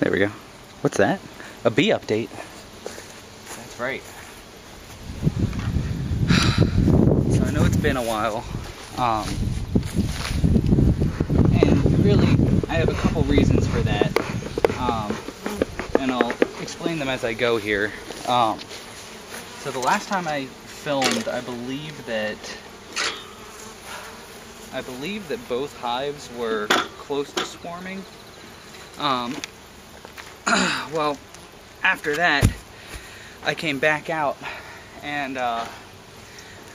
There we go. What's that? A bee update. That's right. So I know it's been a while. And really, I have a couple reasons for that. And I'll explain them as I go here. So the last time I filmed, I believe that both hives were close to swarming. Well, after that, I came back out, and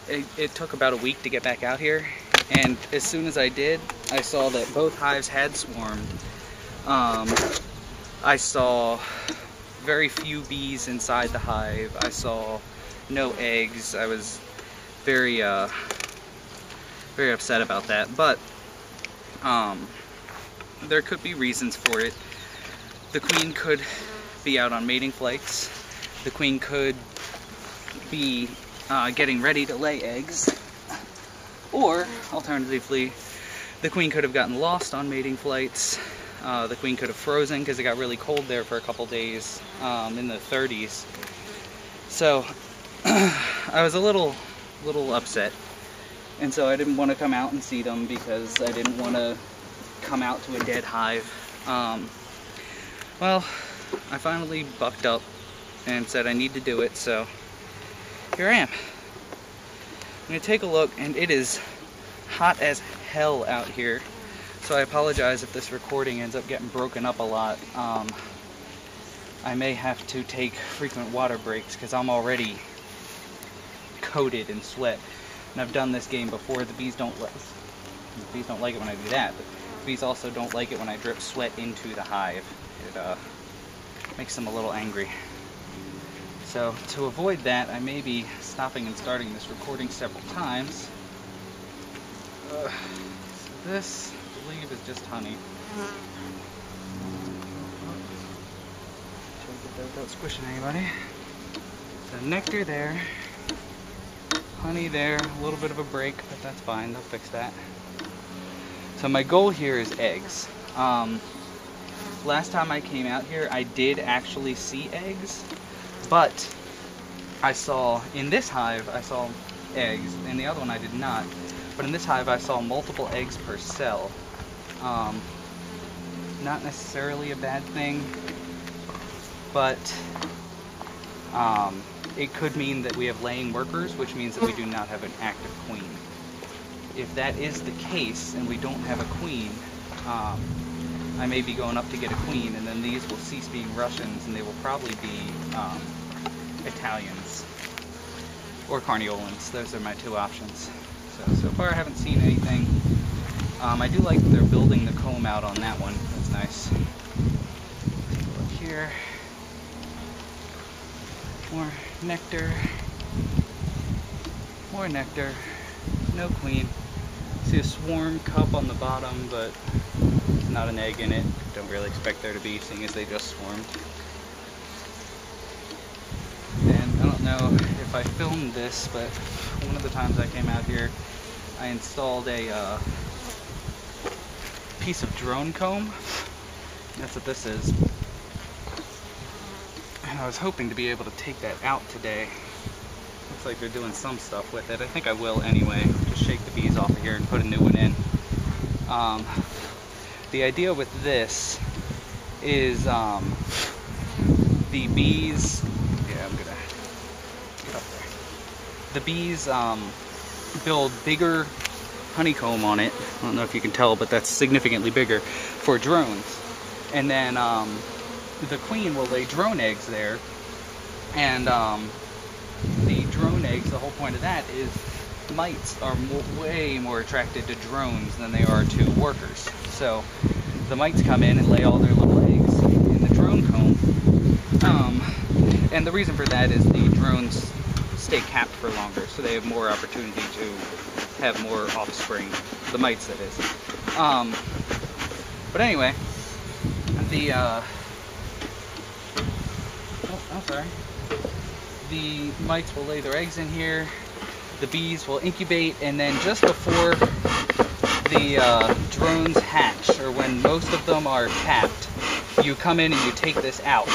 it took about a week to get back out here. And as soon as I did, I saw that both hives had swarmed. I saw very few bees inside the hive. I saw no eggs. I was very upset about that. But there could be reasons for it. The queen could be out on mating flights. The queen could be getting ready to lay eggs. Or, alternatively, the queen could have gotten lost on mating flights. The queen could have frozen because it got really cold there for a couple days in the 30s. So, I was a little upset. And so I didn't want to come out and see them because I didn't want to come out to a dead hive. Well, I finally bucked up and said I need to do it, so here I am. I'm going to take a look, and it is hot as hell out here, so I apologize if this recording ends up getting broken up a lot. I may have to take frequent water breaks because I'm already coated in sweat, and I've done this game before. The bees don't like it when I do that, but the bees also don't like it when I drip sweat into the hive. It makes them a little angry. So to avoid that, I may be stopping and starting this recording several times. So this, I believe, is just honey. Try to get that without squishing anybody. So nectar there, honey there, a little bit of a break, but that's fine, they'll fix that. So my goal here is eggs. Last time I came out here, I did actually see eggs, but I saw, in this hive, I saw eggs. In the other one, I did not. But in this hive, I saw multiple eggs per cell. Not necessarily a bad thing, but it could mean that we have laying workers, which means that we do not have an active queen. If that is the case, and we don't have a queen, I may be going up to get a queen, and then these will cease being Russians, and they will probably be Italians or Carniolans. Those are my two options. So far I haven't seen anything. I do like that they're building the comb out on that one. That's nice. Take a look here. More nectar. More nectar. No queen. See a swarm cup on the bottom, but not an egg in it. Don't really expect there to be, seeing as they just swarmed. And I don't know if I filmed this, but one of the times I came out here, I installed a piece of drone comb. That's what this is. And I was hoping to be able to take that out today. Looks like they're doing some stuff with it. I think I will anyway. Just shake the bees off of here and put a new one in. The idea with this is the bees, yeah, I'm gonna get up there. The bees build bigger honeycomb on it. I don't know if you can tell, but that's significantly bigger for drones. And then the queen will lay drone eggs there, and the drone eggs, the whole point of that is mites are way more attracted to drones than they are to workers. So the mites come in and lay all their little eggs in the drone comb. And the reason for that is the drones stay capped for longer, so they have more opportunity to have more offspring. The mites, that is. But anyway, the mites will lay their eggs in here. The bees will incubate, and then just before the drones hatch, or when most of them are capped, you come in and you take this out,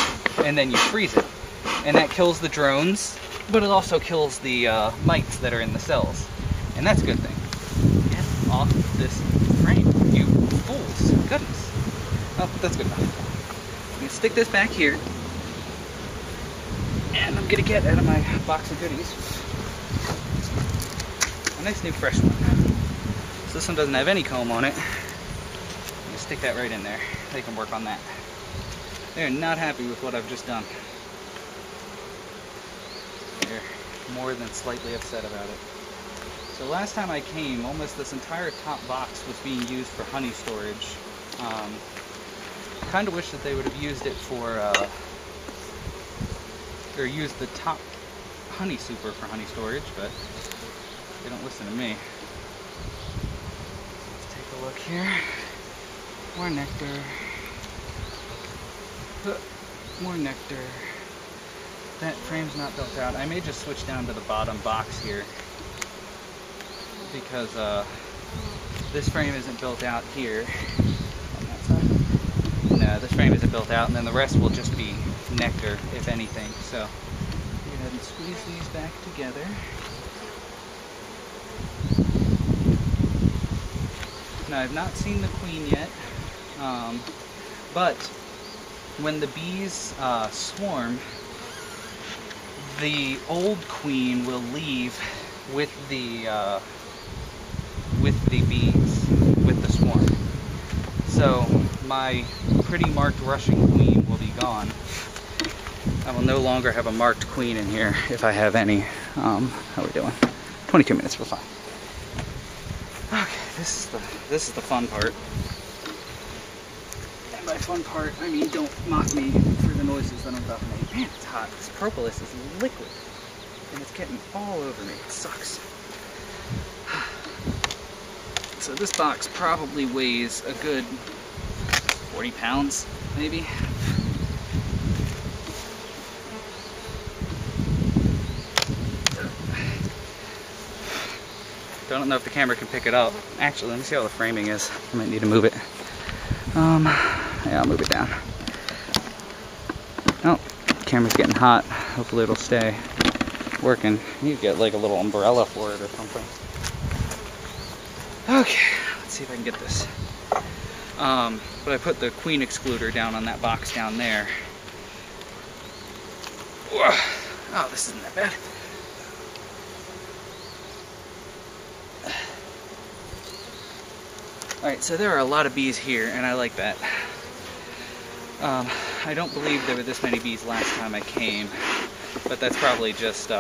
and then you freeze it. And that kills the drones, but it also kills the mites that are in the cells. And that's a good thing. Get off this frame, you fools. Goodness. Oh, that's good enough. I'm gonna stick this back here. And I'm gonna get out of my box of goodies a nice new fresh one. So this one doesn't have any comb on it. I'm gonna stick that right in there. They can work on that. They're not happy with what I've just done. They're more than slightly upset about it. So last time I came, almost this entire top box was being used for honey storage. Kind of wish that they would have used it for, or used the top honey super for honey storage, but they don't listen to me. Let's take a look here. More nectar. More nectar. That frame's not built out. I may just switch down to the bottom box here because this frame isn't built out here. On that side. No, this frame isn't built out, and then the rest will just be nectar, if anything. So go ahead and squeeze these back together. Now I've not seen the queen yet, but when the bees swarm, the old queen will leave with the bees, with the swarm. So my pretty marked Russian queen will be gone. I will no longer have a marked queen in here if I have any. How are we doing? 22 minutes, we're fine. Okay, this is the fun part. And by fun part, I mean don't mock me for the noises that I'm about to make. Man, it's hot. This propolis is liquid. And it's getting all over me. It sucks. So this box probably weighs a good 40 pounds, maybe. Don't know if the camera can pick it up. Actually, let me see how the framing is. I might need to move it. Yeah, I'll move it down. Oh, the camera's getting hot. Hopefully it'll stay working. You get like a little umbrella for it or something. Okay, let's see if I can get this. But I put the queen excluder down on that box down there. Oh, this isn't that bad. Alright, so there are a lot of bees here, and I like that. I don't believe there were this many bees last time I came, but that's probably just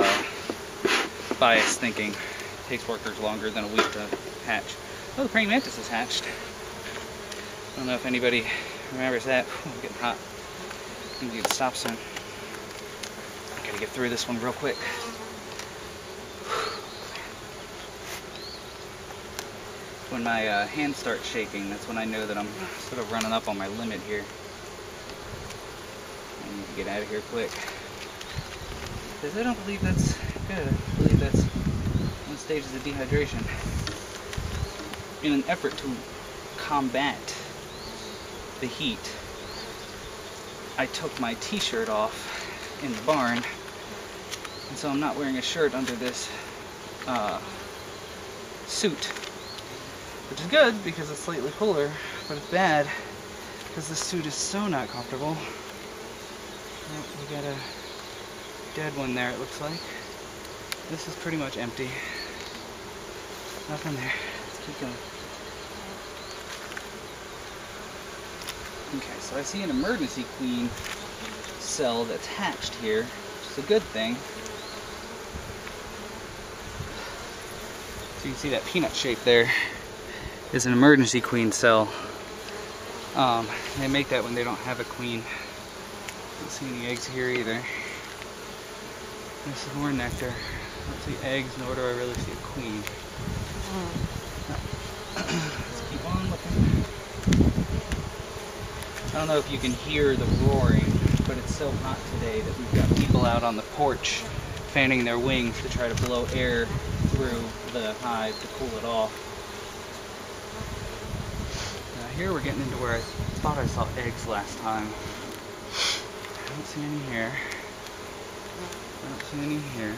biased thinking. It takes workers longer than a week to hatch. Oh, the praying mantis is hatched. I don't know if anybody remembers that. Whew, I'm getting hot. I need to stop soon. I gotta get through this one real quick. When my hands start shaking, that's when I know that I'm sort of running up on my limit here. I need to get out of here quick. Because I don't believe that's good. I believe that's one stage of dehydration. In an effort to combat the heat, I took my t-shirt off in the barn, and so I'm not wearing a shirt under this suit. Which is good because it's slightly cooler, but it's bad because this suit is so not comfortable. Oh, we got a dead one there, it looks like. This is pretty much empty. Nothing there. Let's keep going. Okay, so I see an emergency queen cell that's hatched here, which is a good thing. So you can see that peanut shape there is an emergency queen cell. They make that when they don't have a queen. Don't see any eggs here either. This is more nectar. I don't see eggs, nor do I really see a queen. Let's keep on looking. I don't know if you can hear the roaring, but it's so hot today that we've got people out on the porch fanning their wings to try to blow air through the hive to cool it off. here we're getting into where I thought I saw eggs last time. I don't see any here. I don't see any here.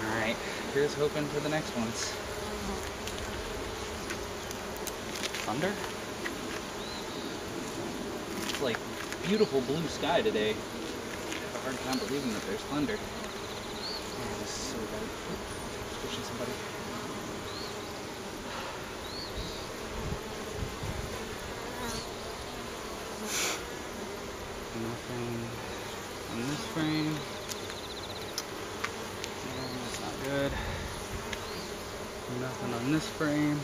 Alright, here's hoping for the next ones. Thunder? It's like beautiful blue sky today. I have a hard time believing that there's thunder. Man, this is so bad. Oops, pushing somebody. Nothing on this frame. That's not good. Nothing on this frame.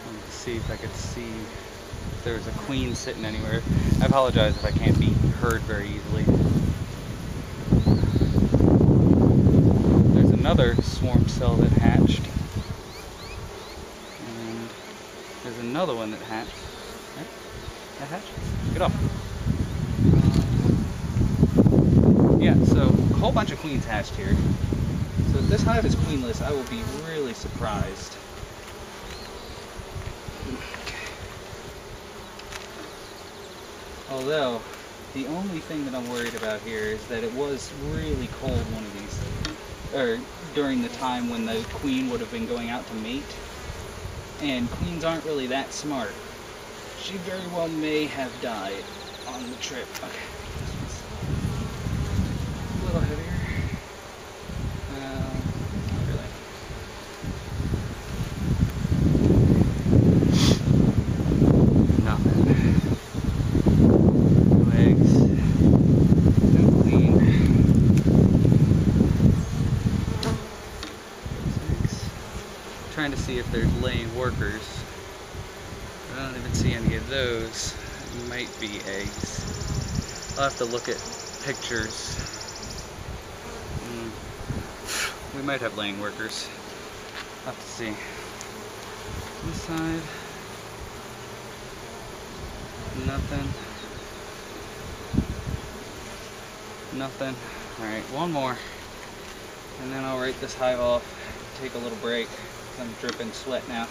Let me see if I could see if there's a queen sitting anywhere. I apologize if I can't be heard very easily. There's another swarm cell that hatched. And there's another one that hatched. Right? That hatched? Get off. Yeah, so a whole bunch of queens hatched here. So if this hive is queenless, I will be really surprised. Although, the only thing that I'm worried about here is that it was really cold one of these, or during the time when the queen would have been going out to mate. And queens aren't really that smart. She very well may have died on the trip. Okay. A little heavier. Not really. Nothing. No eggs. No queen. Trying to see if there's laying workers. I don't even see any of those. It might be eggs. I'll have to look at pictures. We might have laying workers. I'll have to see. This side. Nothing. Nothing. Alright, one more. And then I'll write this hive off. Take a little break. I'm dripping sweat now.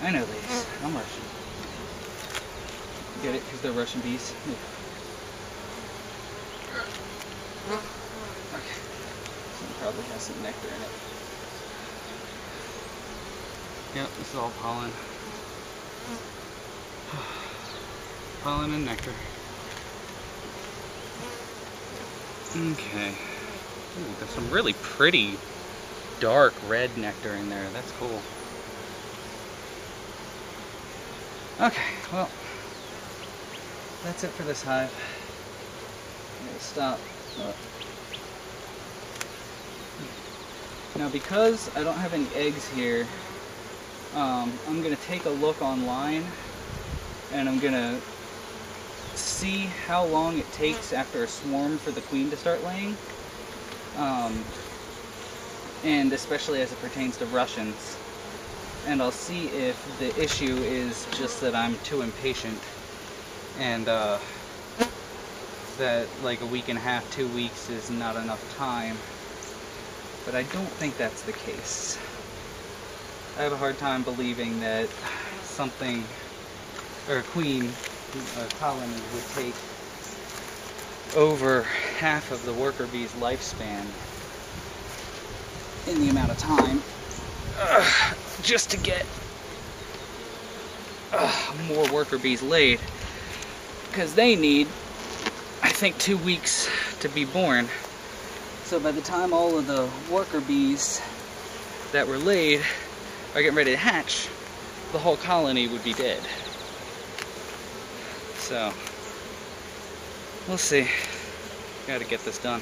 I know these. I'm Russian. Get it? Because they're Russian bees. Okay. This one probably has some nectar in it. Yep, this is all pollen. Pollen and nectar. Okay. Ooh, there's some really pretty dark red nectar in there. That's cool. Okay, well, that's it for this hive. I'm gonna stop. Now, because I don't have any eggs here, I'm gonna take a look online and I'm gonna see how long it takes after a swarm for the queen to start laying. And especially as it pertains to Russians. And I'll see if the issue is just that I'm too impatient and that like a week and a half, 2 weeks is not enough time. But I don't think that's the case. I have a hard time believing that something, or a queen, a colony would take over half of the worker bee's lifespan in the amount of time just to get more worker bees laid, because they need, I think, 2 weeks to be born. So by the time all of the worker bees that were laid are getting ready to hatch, the whole colony would be dead. So we'll see. Gotta get this done.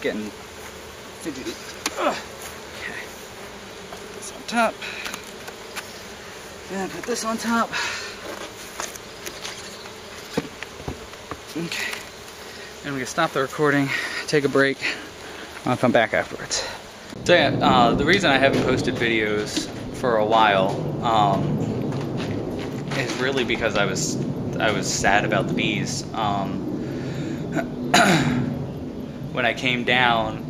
Getting fidgety. Okay. Put this on top. And put this on top. Okay. And we can stop the recording, take a break. I'll come back afterwards. So yeah, the reason I haven't posted videos for a while is really because I was sad about the bees. when I came down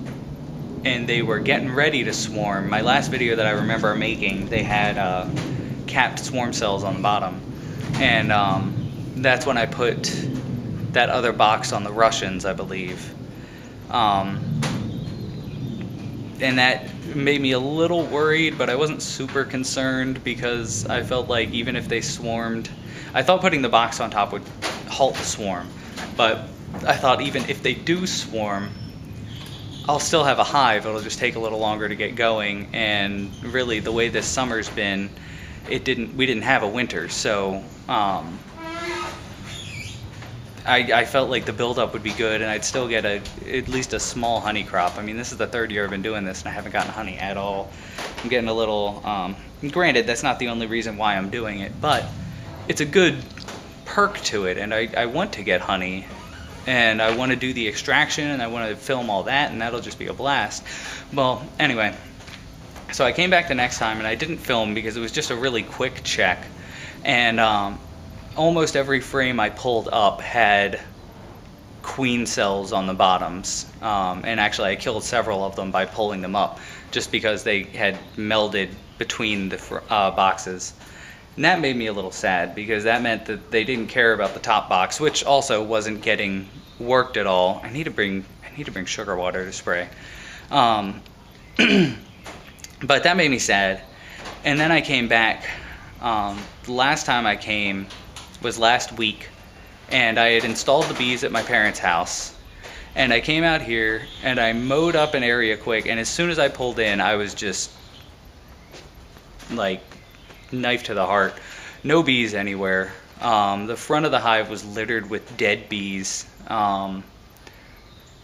and they were getting ready to swarm. My last video that I remember making, they had capped swarm cells on the bottom. And that's when I put that other box on the Russians, I believe. And that made me a little worried, but I wasn't super concerned because I felt like even if they swarmed, I thought putting the box on top would halt the swarm. But I thought even if they do swarm, I'll still have a hive. It'll just take a little longer to get going. And really, the way this summer's been, we didn't have a winter, so I felt like the buildup would be good, and I'd still get at least a small honey crop. I mean, this is the third year I've been doing this, and I haven't gotten honey at all. I'm getting a little, granted, that's not the only reason why I'm doing it, but it's a good perk to it, and I want to get honey, and I want to do the extraction, and I want to film all that, and that'll just be a blast. Well, anyway, so I came back the next time, and I didn't film because it was just a really quick check, and almost every frame I pulled up had queen cells on the bottoms, and actually I killed several of them by pulling them up just because they had melded between the boxes. And that made me a little sad because that meant that they didn't care about the top box, which also wasn't getting worked at all. I need to bring sugar water to spray. But that made me sad. And then I came back. The last time I came was last week, and I had installed the bees at my parents' house, and I came out here and I mowed up an area quick, and as soon as I pulled in, I was just like knife to the heart. No bees anywhere. The front of the hive was littered with dead bees.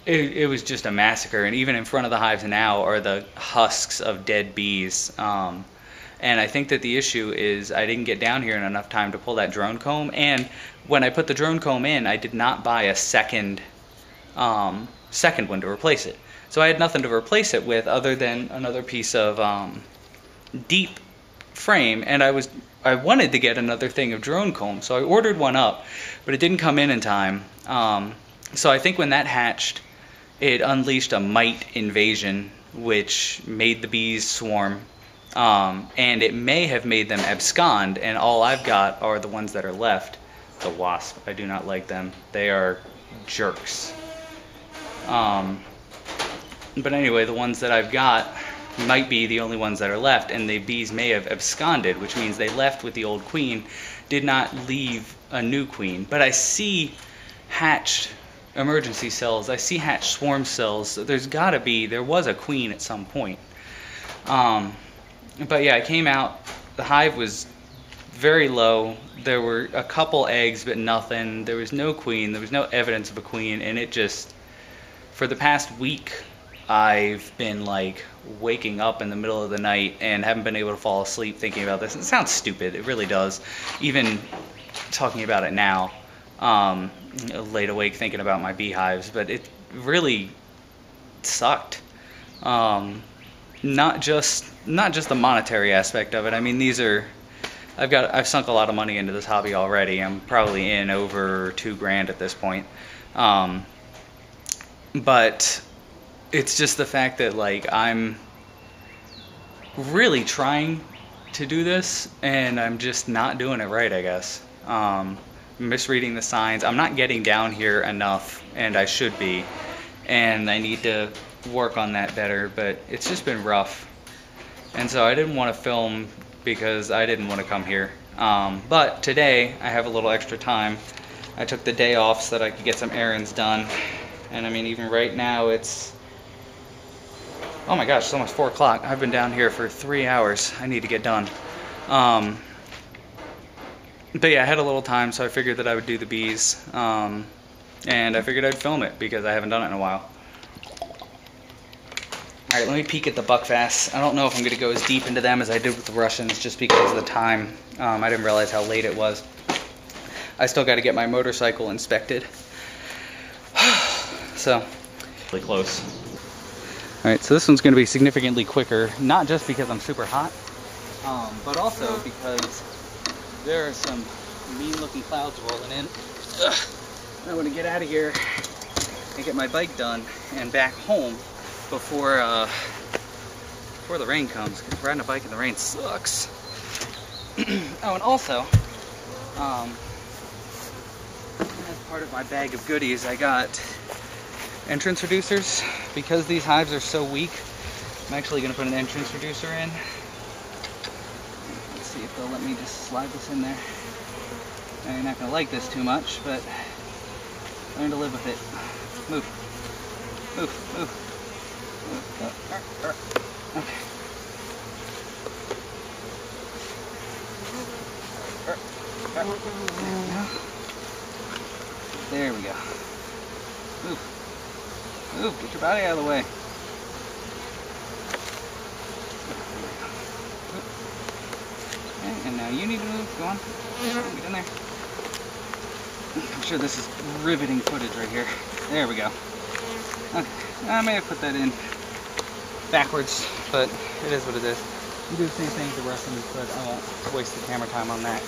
It was just a massacre, and even in front of the hives now are the husks of dead bees. And I think that the issue is I didn't get down here in enough time to pull that drone comb. And when I put the drone comb in, I did not buy a second one to replace it. So I had nothing to replace it with other than another piece of deep frame. And I wanted to get another thing of drone comb. So I ordered one up, but it didn't come in time. So I think when that hatched, it unleashed a mite invasion, which made the bees swarm. And it may have made them abscond, and all I've got are the ones that are left. The wasp, I do not like them. They are jerks. But anyway, the ones that I've got might be the only ones that are left, and the bees may have absconded, which means they left with the old queen, did not leave a new queen. But I see hatched emergency cells, I see hatched swarm cells, so there was a queen at some point. But yeah, I came out, the hive was very low, there were a couple eggs but nothing, there was no queen, there was no evidence of a queen, and it just, for the past week, I've been like waking up in the middle of the night and haven't been able to fall asleep thinking about this. It sounds stupid, it really does, even talking about it now, laid awake thinking about my beehives, but it really sucked. Not just the monetary aspect of it. I mean, I've sunk a lot of money into this hobby already. I'm probably in over $2,000 at this point. But it's just the fact that like I'm really trying to do this and I'm just not doing it right, I guess. Misreading the signs. I'm not getting down here enough, and I should be. And I need to work on that better, but it's just been rough. And so I didn't want to film because I didn't want to come here. But today I have a little extra time. I took the day off so that I could get some errands done. And I mean, even right now it's, oh my gosh, it's almost 4 o'clock. I've been down here for 3 hours. I need to get done. But yeah, I had a little time, so I figured that I would do the bees. And I figured I'd film it because I haven't done it in a while. Alright, let me peek at the buckfast. I don't know if I'm going to go as deep into them as I did with the Russians just because of the time. I didn't realize how late it was. I still got to get my motorcycle inspected. So, really close. Alright, so this one's going to be significantly quicker, not just because I'm super hot, but also because there are some mean looking clouds rolling in. I want to get out of here. and get my bike done and back home before the rain comes, because riding a bike in the rain sucks. Oh, and also, as part of my bag of goodies, I got entrance reducers. Because these hives are so weak, I'm actually going to put an entrance reducer in. Let's see if they'll let me just slide this in there. Now, you're not going to like this too much, but learn to live with it. Move. Move, move. Okay. There we go. Move. Move. Get your body out of the way. Okay, and now you need to move. Go on. Get in there. I'm sure this is riveting footage right here. There we go. Okay. I may have put that in backwards, but it is what it is. You do the same thing with the rest of them, but I won't waste the camera time on that.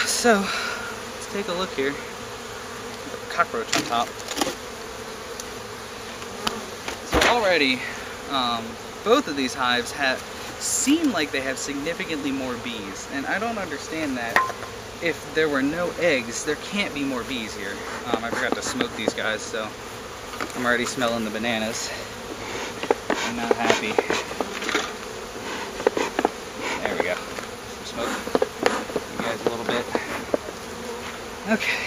So, let's take a look here. The cockroach on top. So already, both of these hives seem like they have significantly more bees, and I don't understand that. If there were no eggs, there can't be more bees here. I forgot to smoke these guys, so I'm already smelling the bananas. I'm not happy. There we go. Some smoke. You guys a little bit. Okay.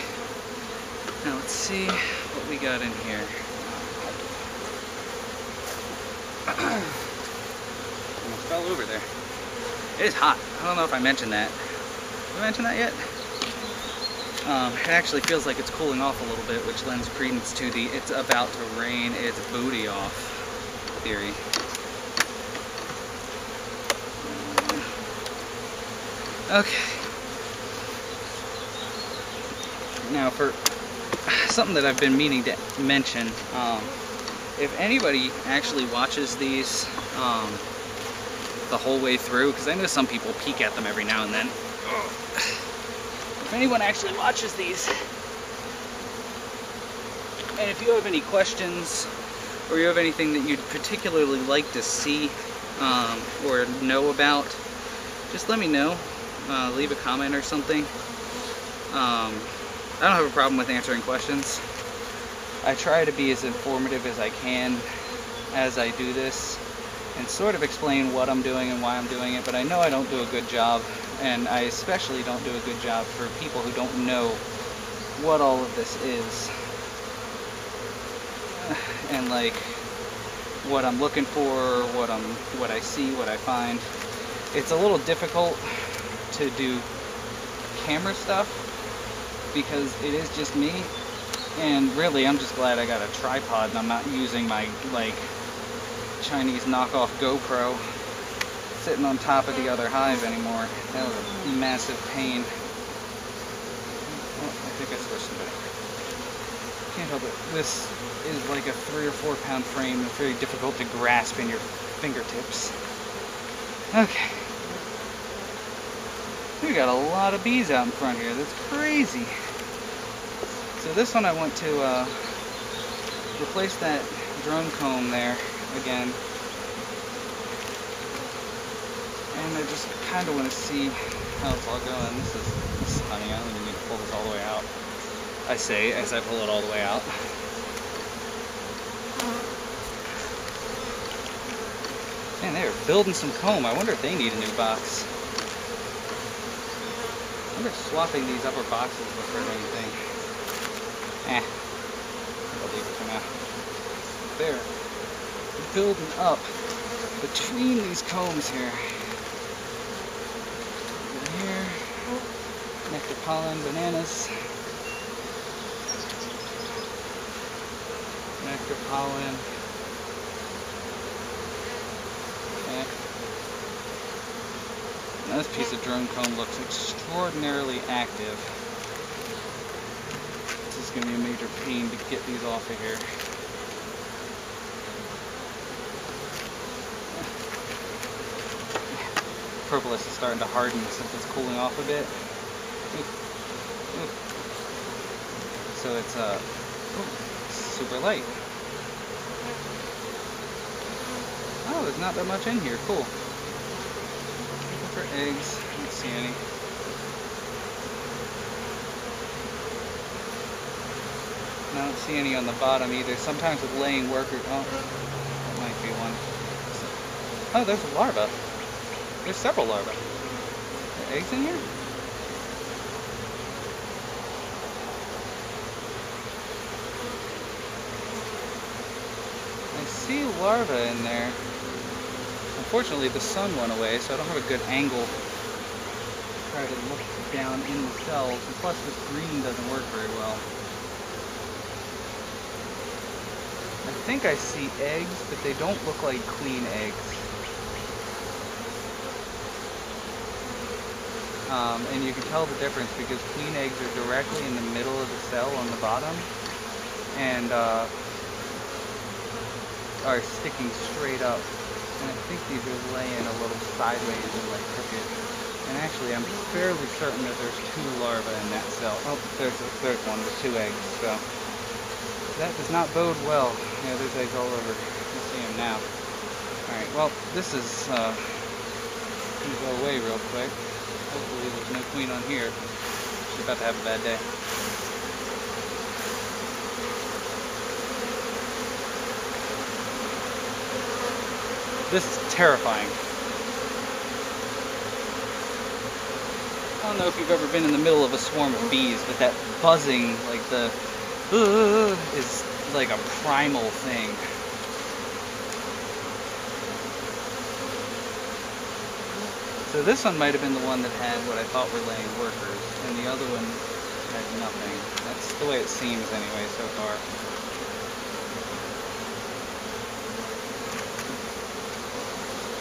Now let's see what we got in here. Almost fell over there. It is hot. I don't know if I mentioned that. Did I mention that yet? It actually feels like it's cooling off a little bit, which lends credence to the "it's about to rain its booty off" theory. Okay. Now for something that I've been meaning to mention, if anybody actually watches these the whole way through, because I know some people peek at them every now and then. If anyone actually watches these, and if you have any questions or you have anything that you'd particularly like to see or know about, just let me know. Leave a comment or something. I don't have a problem with answering questions. I try to be as informative as I can as I do this and sort of explain what I'm doing and why I'm doing it, but I know I don't do a good job, and I especially don't do a good job for people who don't know what all of this is and like what I'm looking for, what I see, what I find. It's a little difficult to do camera stuff because it is just me, and really I'm just glad I got a tripod and I'm not using my like Chinese knockoff GoPro sitting on top of the other hive anymore. That was a massive pain. Oh, I think I switched it. Can't help it. This is like a 3 or 4 pound frame. It's very difficult to grasp in your fingertips. Okay. We got a lot of bees out in front here. That's crazy. So this one I want to replace that drone comb there again. And I just kind of want to see how it's all going. This is honey. I don't even need to pull this all the way out. I say as I pull it all the way out. Man, they're building some comb. I wonder if they need a new box. I wonder if swapping these upper boxes would hurt anything. I'll leave it for now. They're building up between these combs here. Over here, nectar pollen, bananas. Nectar pollen. Okay. Now this piece of drone comb looks extraordinarily active. This is going to be a major pain to get these off of here. Propolis is starting to harden since it's cooling off a bit. So it's Oh, super light. Oh, there's not that much in here. Cool. Looking for eggs. I don't see any. I don't see any on the bottom either. Sometimes with laying workers. Oh, that might be one. Oh, there's a larva. There's several larvae. Are there eggs in here? I see larvae in there. Unfortunately, the sun went away, so I don't have a good angle to try to look down in the cells. And plus, this green doesn't work very well. I think I see eggs, but they don't look like queen eggs. And you can tell the difference because queen eggs are directly in the middle of the cell on the bottom and are sticking straight up. And I think these are laying a little sideways and like crooked. And actually, I'm fairly certain that there's 2 larvae in that cell. Oh, there's a third one with 2 eggs. So that does not bode well. Yeah, there's eggs all over. You see them now. All right. Well, this is gonna go away real quick. Hopefully, there's no queen on here. She's about to have a bad day. This is terrifying. I don't know if you've ever been in the middle of a swarm of bees, but that buzzing, like the is like a primal thing. So this one might have been the one that had what I thought were laying workers, and the other one had nothing. That's the way it seems anyway so far.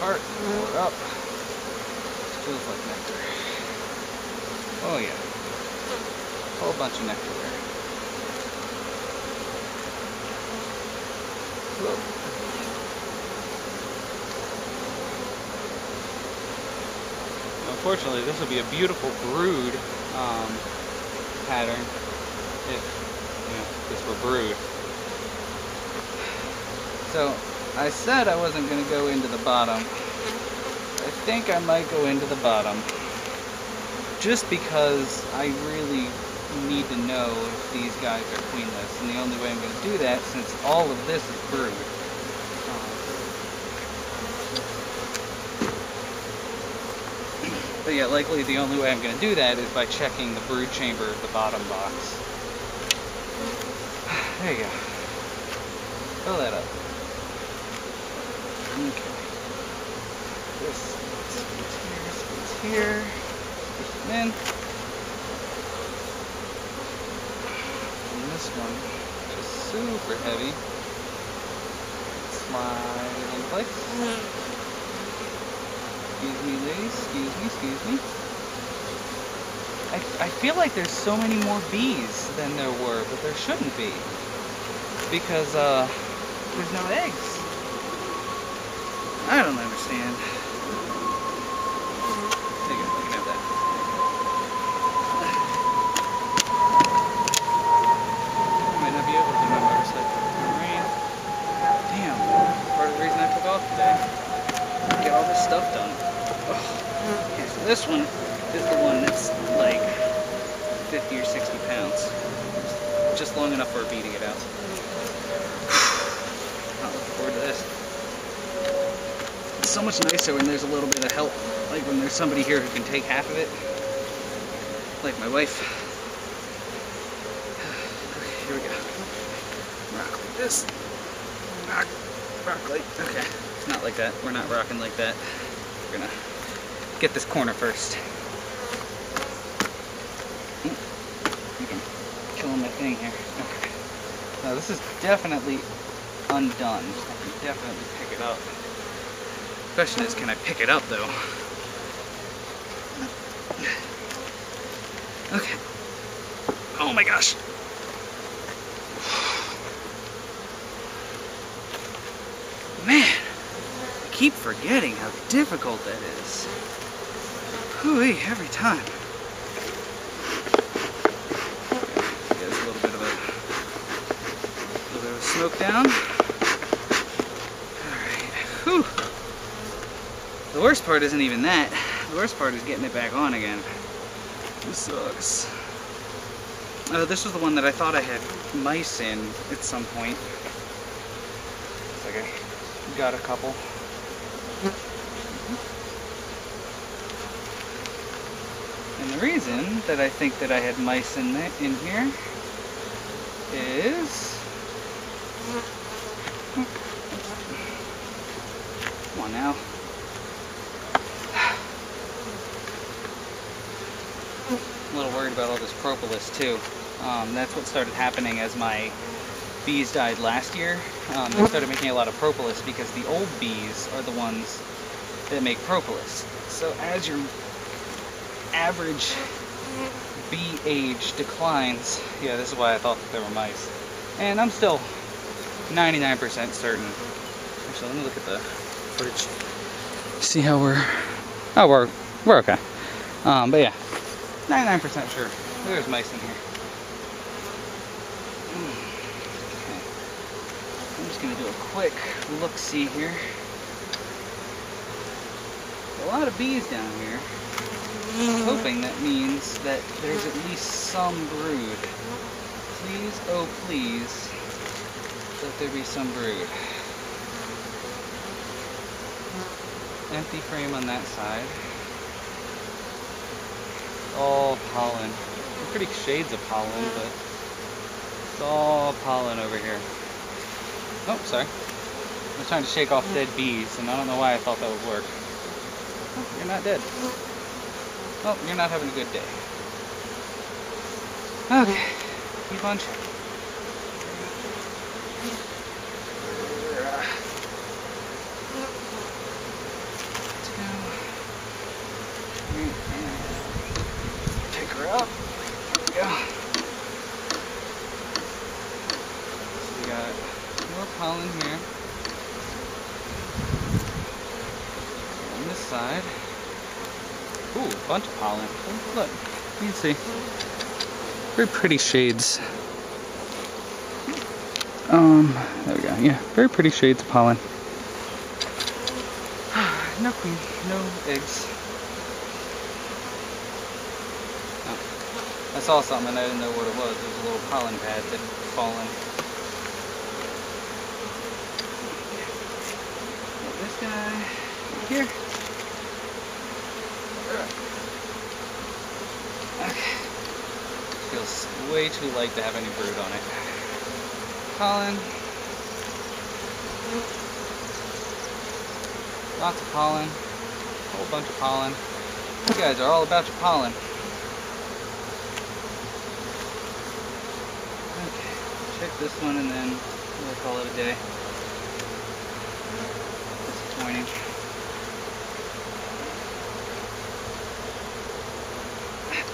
Part, pull it up. Feels like nectar. Oh yeah. A whole bunch of nectar there. Whoa. Unfortunately, this would be a beautiful brood pattern if this were brood. So I said I wasn't going to go into the bottom. I think I might go into the bottom just because I really need to know if these guys are queenless, and the only way I'm going to do that, since all of this is brood. But yeah, likely the only way I'm going to do that is by checking the brood chamber of the bottom box. There you go. Fill that up. Okay. This goes here. Push them in. And this one, which is super heavy, slide in place. Excuse me, ladies. Excuse me. I feel like there's so many more bees than there were, but there shouldn't be. Because, there's no eggs. I don't understand. There you go, you can have that. I might not be able to do my motorcycle in the rain. Damn, part of the reason I took off today. Get all this stuff done. Okay, so this one is the one that's like 50 or 60 pounds. Just long enough for a bee to get out. Not looking forward to this. It's so much nicer when there's a little bit of help, like when there's somebody here who can take half of it, like my wife. Okay, here we go. Rock like this. Rock like, okay. It's not like that. We're not rocking like that. We're gonna get this corner first. I'm killing my thing here. Okay. Now this is definitely undone. I can definitely pick it up. The question is, can I pick it up though? Okay. Oh my gosh. Man, I keep forgetting how difficult that is. Hooey, every time. Yeah, there's a little bit of a smoke down. Alright. Whew. The worst part isn't even that. The worst part is getting it back on again. This sucks. Oh, this was the one that I thought I had mice in at some point. Looks like I got a couple. And the reason that I think that I had mice in here is... Come on now. I'm a little worried about all this propolis too. That's what started happening as my bees died last year. They started making a lot of propolis because the old bees are the ones that make propolis. So as your average bee age declines, yeah, this is why I thought that there were mice. And I'm still 99% certain. Actually, let me look at the footage. See how we're... Oh, we're okay. But yeah, 99% sure there's mice in here. Okay. I'm just gonna do a quick look-see here. A lot of bees down here. I'm hoping that means that there's at least some brood. Please, oh please, let there be some brood. Empty frame on that side. All pollen. Pretty shades of pollen, but it's all pollen over here. Oh, sorry. I was trying to shake off dead bees, and I don't know why I thought that would work. Oh, you're not dead. Oh, you're not having a good day. Okay, keep on checking. Let's go. Pick her up. Here we go. So we got more pollen here. On this side. Ooh, a bunch of pollen. Oh, look, you can see. Very pretty shades. There we go. Yeah, very pretty shades of pollen. No queen, no eggs. Oh, I saw something and I didn't know what it was. It was a little pollen pad that had fallen. Got this guy right here. Okay. Feels way too light to have any brood on it. Pollen. Lots of pollen. A whole bunch of pollen. You guys are all about your pollen. Okay. Check this one and then we'll call it a day. Disappointing.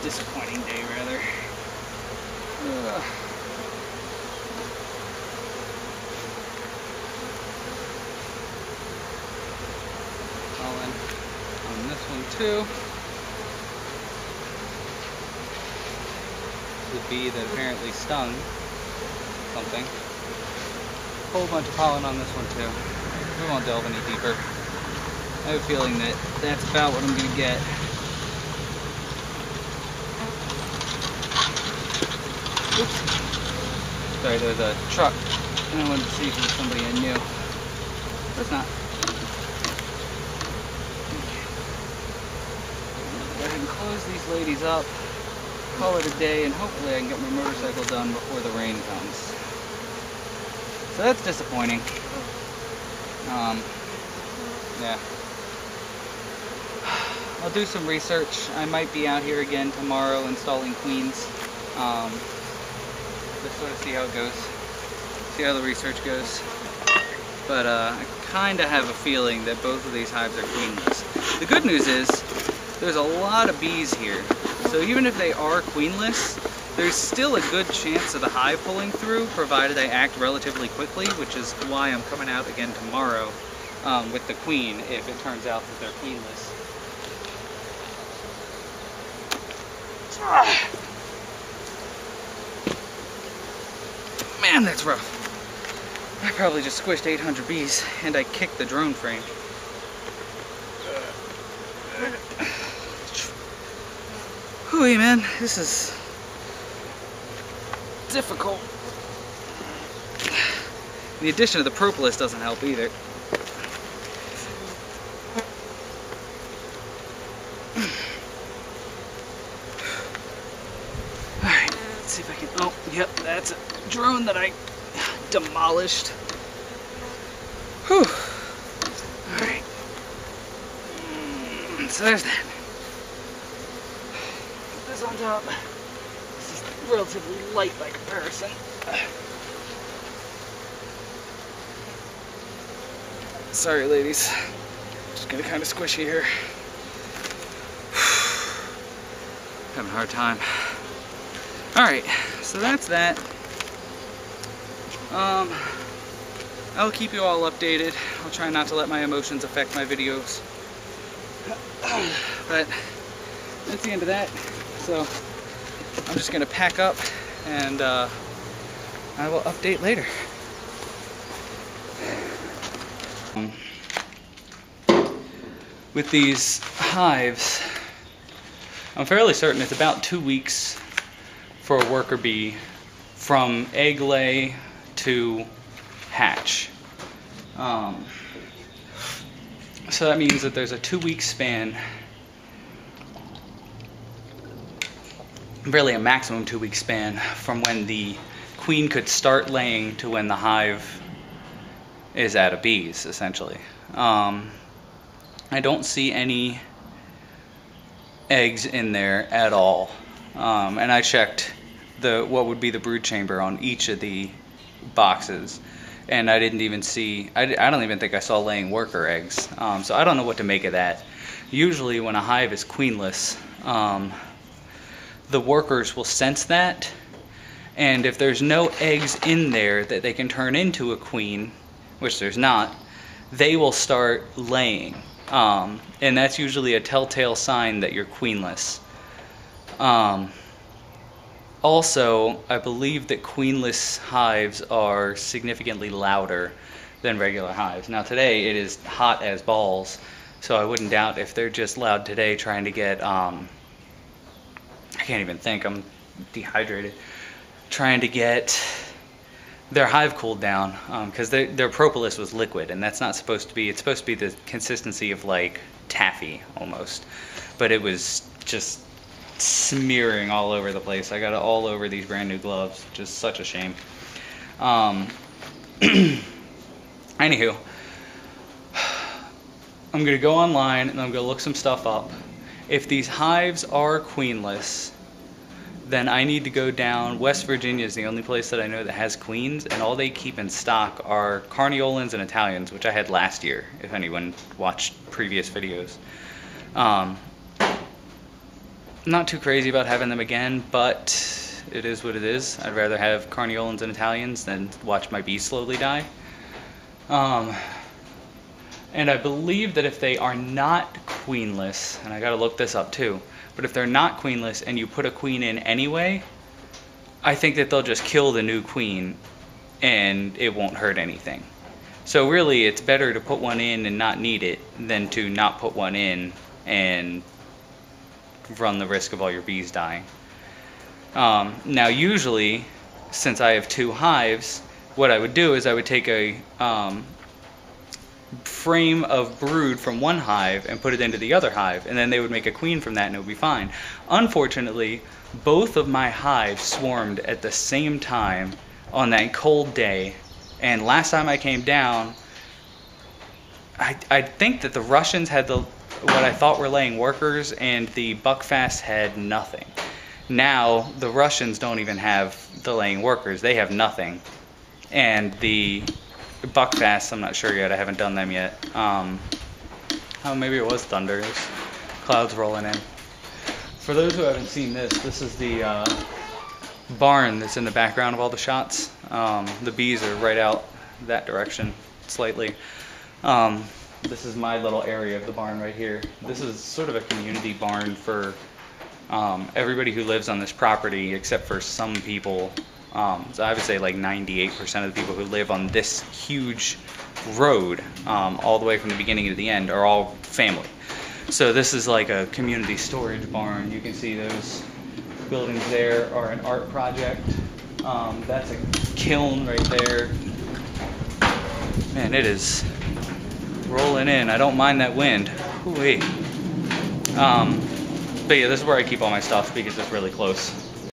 Disappointing day, rather. Ugh. Pollen on this one too. The bee that apparently stung something. Whole bunch of pollen on this one too. We won't delve any deeper. I have a feeling that that's about what I'm gonna get. Oops. Sorry, there's a truck, and I wanted to see if it was somebody I knew. But it's not. Go ahead and close these ladies up, call it a day, and hopefully I can get my motorcycle done before the rain comes. So that's disappointing. Yeah. I'll do some research. I might be out here again tomorrow installing queens. Just sort of see how it goes, see how the research goes. But I kind of have a feeling that both of these hives are queenless. The good news is there's a lot of bees here, so even if they are queenless, there's still a good chance of the hive pulling through, provided I act relatively quickly, which is why I'm coming out again tomorrow with the queen if it turns out that they're queenless. Man, that's rough. I probably just squished 800 bees, and I kicked the drone frame. Hooey, man, this is difficult. The addition of the propolis doesn't help either. Alright, let's see if I can... Oh, yep, that's a drone that I demolished. Whew. Alright. So there's that. Put this on top. This is relatively light by comparison. Sorry, ladies. Just getting kind of squishy here. Having a hard time. Alright, so that's that. I'll keep you all updated. I'll try not to let my emotions affect my videos. But that's the end of that. So I'm just gonna pack up and I will update later. With these hives, I'm fairly certain it's about 2 weeks for a worker bee from egg lay to hatch. So that means that there's a 2-week span, really a maximum 2-week span, from when the queen could start laying to when the hive is out of bees, essentially. I don't see any eggs in there at all. And I checked what would be the brood chamber on each of the boxes, and I didn't even see, I don't even think I saw laying worker eggs. So I don't know what to make of that. Usually when a hive is queenless, the workers will sense that, and if there's no eggs in there that they can turn into a queen, which there's not, they will start laying. And that's usually a telltale sign that you're queenless. Also, I believe that queenless hives are significantly louder than regular hives. Now today it is hot as balls, so I wouldn't doubt if they're just loud today trying to get, I can't even think, I'm dehydrated, trying to get their hive cooled down, because their propolis was liquid, and that's not supposed to be, it's supposed to be the consistency of like taffy almost, but it was just smearing all over the place. I got it all over these brand new gloves, just such a shame. Anywho, I'm gonna go online and I'm gonna look some stuff up. If these hives are queenless, then I need to go down. West Virginia is the only place that I know that has queens, and all they keep in stock are Carniolans and Italians, which I had last year, if anyone watched previous videos. Not too crazy about having them again, but it is what it is. I'd rather have Carniolans and Italians than watch my bees slowly die. And I believe that if they are not queenless, and I gotta look this up too, but if they're not queenless and you put a queen in anyway, I think that they'll just kill the new queen and it won't hurt anything. So really it's better to put one in and not need it than to not put one in and run the risk of all your bees dying. Now usually, since I have 2 hives, what I would do is I would take a frame of brood from one hive and put it into the other hive, and then they would make a queen from that and it would be fine. Unfortunately, both of my hives swarmed at the same time on that cold day, and last time I came down, I think that the Russians had what I thought were laying workers, and the Buckfast had nothing. Now the Russians don't even have the laying workers, they have nothing. And the Buckfast, I'm not sure yet, I haven't done them yet. Oh, maybe it was thunder, there's clouds rolling in. For those who haven't seen this, this is the barn that's in the background of all the shots. The bees are right out that direction slightly. This is my little area of the barn right here. This is sort of a community barn for everybody who lives on this property, except for some people So I would say like 98% of the people who live on this huge road, all the way from the beginning to the end, are all family. So this is like a community storage barn. You can see those buildings there are an art project. That's a kiln right there. Man, it is rolling in. I don't mind that wind. Ooh-wee. But yeah, this is where I keep all my stuff because it's really close.